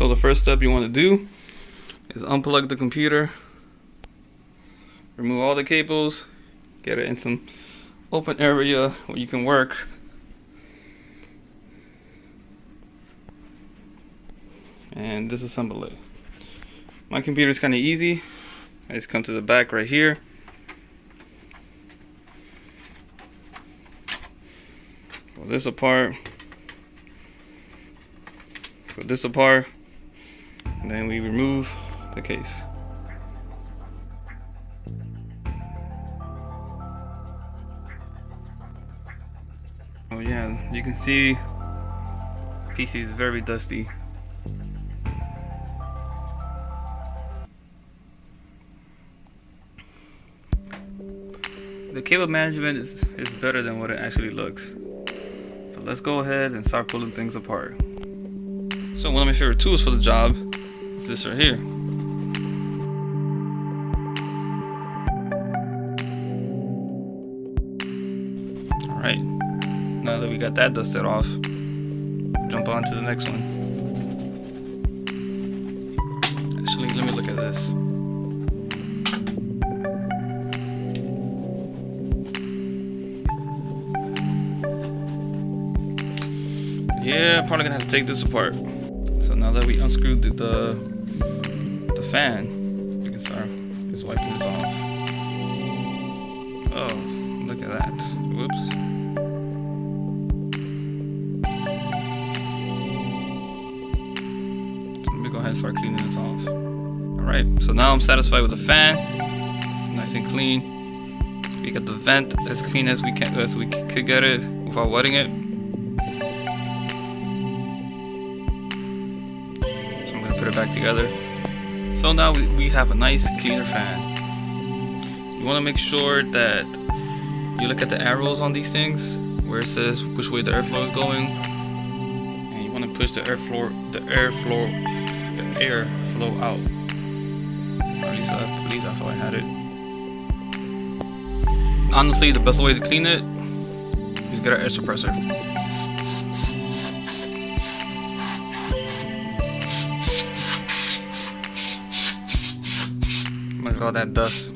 So the first step you want to do is unplug the computer, remove all the cables, get it in some open area where you can work. And disassemble it. My computer is kind of easy. I just come to the back right here. Pull this apart. Put this apart. And then we remove the case. Oh yeah, you can see PC is very dusty. The cable management is better than what it actually looks. So let's go ahead and start pulling things apart. So one of my favorite tools for the job is this right here. Alright, now that we got that dusted off, jump on to the next one. Actually, let me look at this. Yeah, probably gonna have to take this apart. So now that we unscrewed the fan, we can start just wiping this off. Oh, look at that. Whoops. So let me go ahead and start cleaning this off. Alright, so now I'm satisfied with the fan. Nice and clean. We got the vent as clean as we could get it without wetting it. Put it back together. So now we have a nice cleaner fan. You want to make sure that you look at the arrows on these things where it says which way the airflow is going, and you want to push the airflow out. Or at least I believe that's how I had it. Honestly, the best way to clean it is get an air suppressor. Look at all that dust.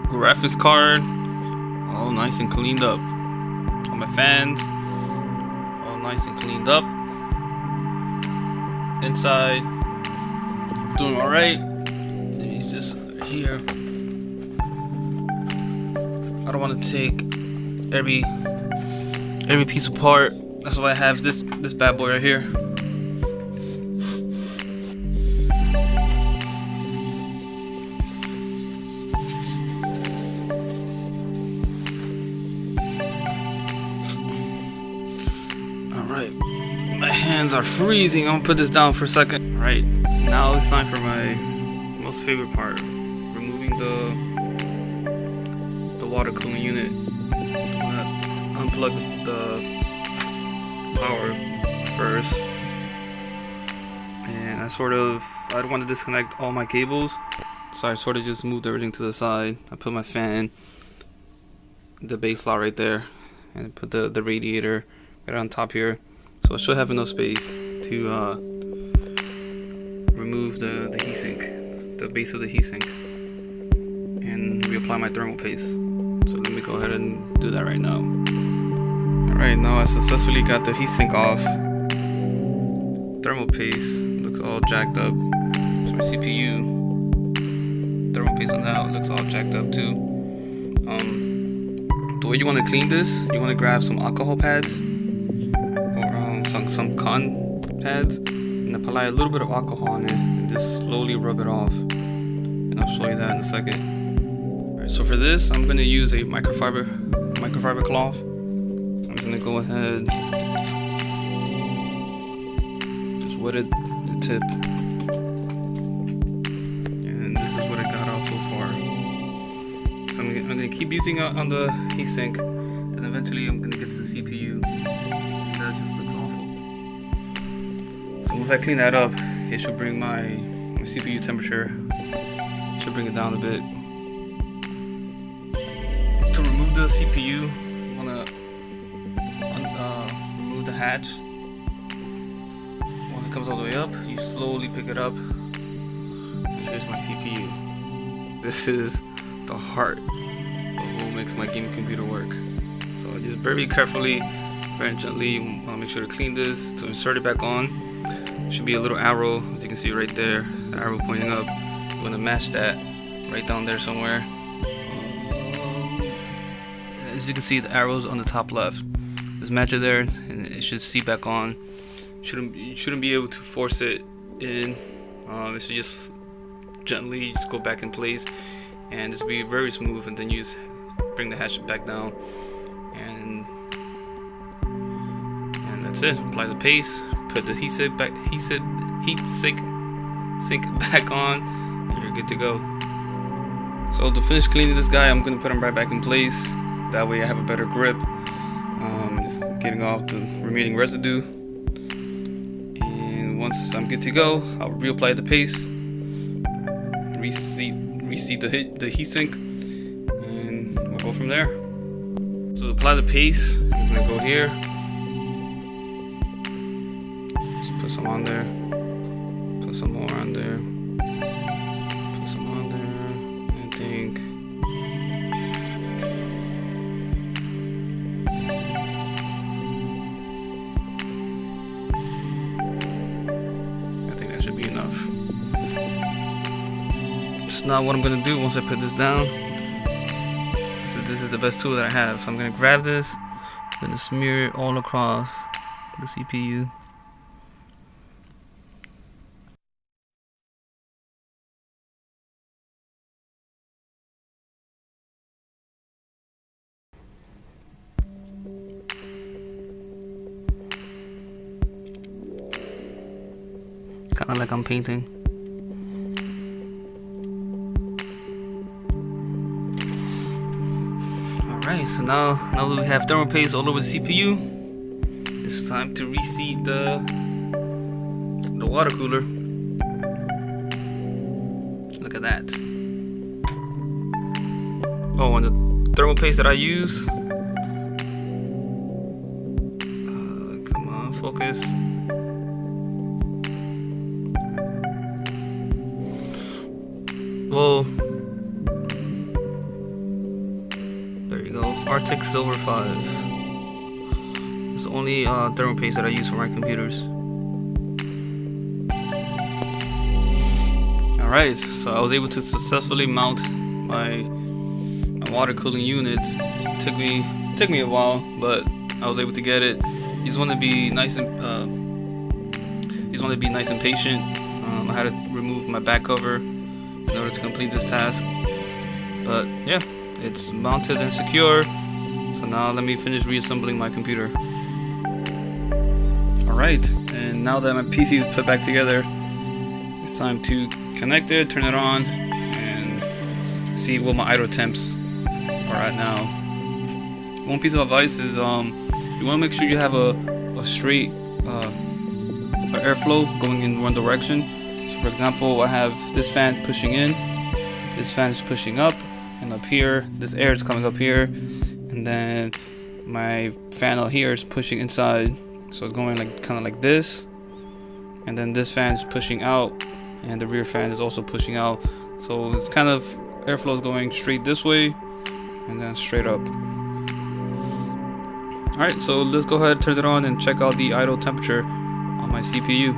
Graphics card, all nice and cleaned up. All my fans, all nice and cleaned up. Inside, doing all right. He's just here. I don't want to take every piece apart. That's why I have this bad boy right here. All right, my hands are freezing. I'm gonna put this down for a second. All right, now it's time for my most favorite part, removing the water cooling unit. I'm gonna unplug the power first, and I don't want to disconnect all my cables, so I sort of just moved everything to the side. I put my fan, the base slot right there, and I put the radiator right on top here, so I should have enough space to remove the heatsink, the base of the heatsink, and reapply my thermal paste. So let me go ahead and do that right now. Alright, now I successfully got the heatsink off. Thermal paste looks all jacked up. So my CPU, thermal paste on that looks all jacked up too. The way you want to clean this, you want to grab some alcohol pads or some cotton pads, and apply a little bit of alcohol on it and just slowly rub it off, and I'll show you that in a second. Alright, so for this I'm going to use a microfiber cloth. I'm going to go ahead, just wet it the tip, and this is what I got out so far. So I'm going to keep using it on the heatsink, then eventually I'm going to get to the CPU, and that just looks awful. So once I clean that up, it should bring my CPU temperature, should bring it down a bit. To remove the CPU, you wanna remove the hatch. Once it comes all the way up, you slowly pick it up. And here's my CPU. This is the heart of what makes my gaming computer work. So just very carefully, very gently, you wanna make sure to clean this. To insert it back on, should be a little arrow, as you can see right there, the arrow pointing up. You want to match that right down there somewhere. As you can see, the arrows on the top left. Just match it there, and it should seat back on. You shouldn't be able to force it in. It should just gently just go back in place, and this will be very smooth. And then you just bring the hatch back down, and that's it. Apply the paste. Put the heat sink back on, and you're good to go. So to finish cleaning this guy, I'm gonna put him right back in place. That way I have a better grip. Just getting off the remaining residue. And once I'm good to go, I'll reapply the paste, reseat the heat sink, and we'll go from there. So to apply the paste, I'm just gonna go here. Put some on there, put some more on there, put some on there. I think that should be enough. So now what I'm gonna do once I put this down, so this is the best tool that I have. So I'm gonna grab this, I'm gonna smear it all across the CPU. Kind of like I'm painting. Alright, so now that we have thermal paste all over the CPU, it's time to reseat the water cooler. Look at that. Oh, and the thermal paste that I use, come on, focus. Well, there you go. Arctic Silver 5. It's the only thermal paste that I use for my computers. Alright, so I was able to successfully mount my water cooling unit. It took me a while, but I was able to get it. You just want to be nice and patient. I had to remove my back cover in order to complete this task, but yeah, it's mounted and secure. So now let me finish reassembling my computer. Alright, and now that my PC is put back together, it's time to connect it, turn it on, and see what my idle temps are at now. One piece of advice is you want to make sure you have a straight airflow going in one direction. So for example, I have this fan pushing in, this fan is pushing up, and up here, this air is coming up here, and then my fan out here is pushing inside. So it's going like kind of like this, and then this fan is pushing out, and the rear fan is also pushing out. So it's kind of airflow is going straight this way, and then straight up. Alright, so let's go ahead and turn it on and check out the idle temperature on my CPU.